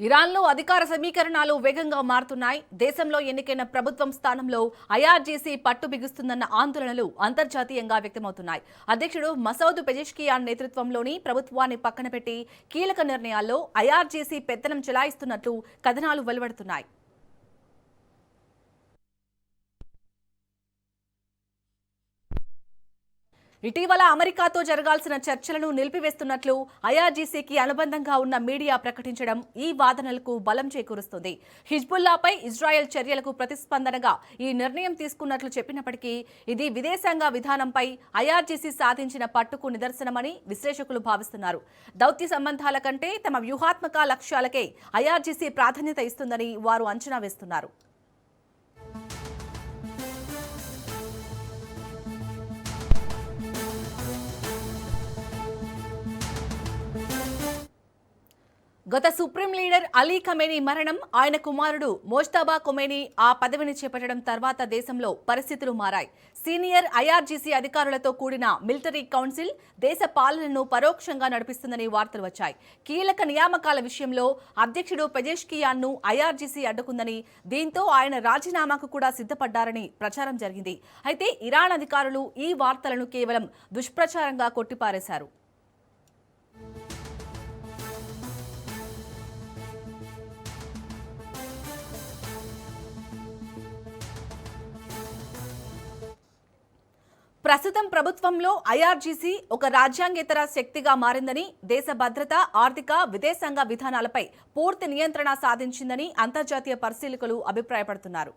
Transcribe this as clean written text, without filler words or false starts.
ఇరాన్లో అధికార సమీకరణాలు వేగంగా మారుతున్నాయి. దేశంలో ఎన్నికైన ప్రభుత్వం స్థానంలో ఐఆర్జీసీ పట్టు బిగుస్తుందన్న ఆందోళనలు అంతర్జాతీయంగా వ్యక్తమవుతున్నాయి. అధ్యక్షుడు మసౌద్ పెజెష్కియాన్ నేతృత్వంలోని ప్రభుత్వాన్ని పక్కన పెట్టి కీలక నిర్ణయాల్లో ఐఆర్జీసీ పెత్తనం చెలాయిస్తున్నట్లు కథనాలు వెలువడుతున్నాయి. ఇటీవల అమెరికాతో జరగాల్సిన చర్చలను నిలిపివేస్తున్నట్లు ఐఆర్జీసీకి అనుబంధంగా ఉన్న మీడియా ప్రకటించడం ఈ వాదనలకు బలం చేకూరుస్తుంది. హిజ్బుల్లాపై ఇజ్రాయెల్ చర్యలకు ప్రతిస్పందనగా ఈ నిర్ణయం తీసుకున్నట్లు చెప్పినప్పటికీ ఇది విదేశాంగ విధానంపై ఐఆర్జీసీ సాధించిన పట్టుకు నిదర్శనమని విశ్లేషకులు భావిస్తున్నారు. దౌత్య సంబంధాల కంటే తమ వ్యూహాత్మక లక్ష్యాలకే ఐఆర్జీసీ ప్రాధాన్యత ఇస్తుందని వారు అంచనా వేస్తున్నారు. గత సుప్రీం లీడర్ అలీ ఖమేనీ మరణం, ఆయన కుమారుడు మోజ్తబా ఖొమేనీ ఆ పదవిని చేపట్టడం తర్వాత దేశంలో పరిస్థితులు మారాయి. సీనియర్ ఐఆర్జీసీ అధికారులతో కూడిన మిలిటరీ కౌన్సిల్ దేశ పాలనను పరోక్షంగా నడిపిస్తుందని వార్తలు వచ్చాయి. కీలక నియామకాల విషయంలో అధ్యక్షుడు పెజెష్కియాన్ను ఐఆర్జీసీ అడ్డుకుందని, దీంతో ఆయన రాజీనామాకు కూడా సిద్ధపడ్డారని ప్రచారం జరిగింది. అయితే ఇరాన్ అధికారులు ఈ వార్తలను కేవలం దుష్ప్రచారంగా కొట్టిపారేశారు. ప్రస్తుతం ప్రభుత్వంలో ఐఆర్జీసీ ఒక రాజ్యాంగేతర శక్తిగా మారిందని, దేశ భద్రత, ఆర్థిక, విదేశాంగ విధానాలపై పూర్తి నియంత్రణ సాధించిందని అంతర్జాతీయ పరిశీలకులు అభిప్రాయపడుతున్నారు.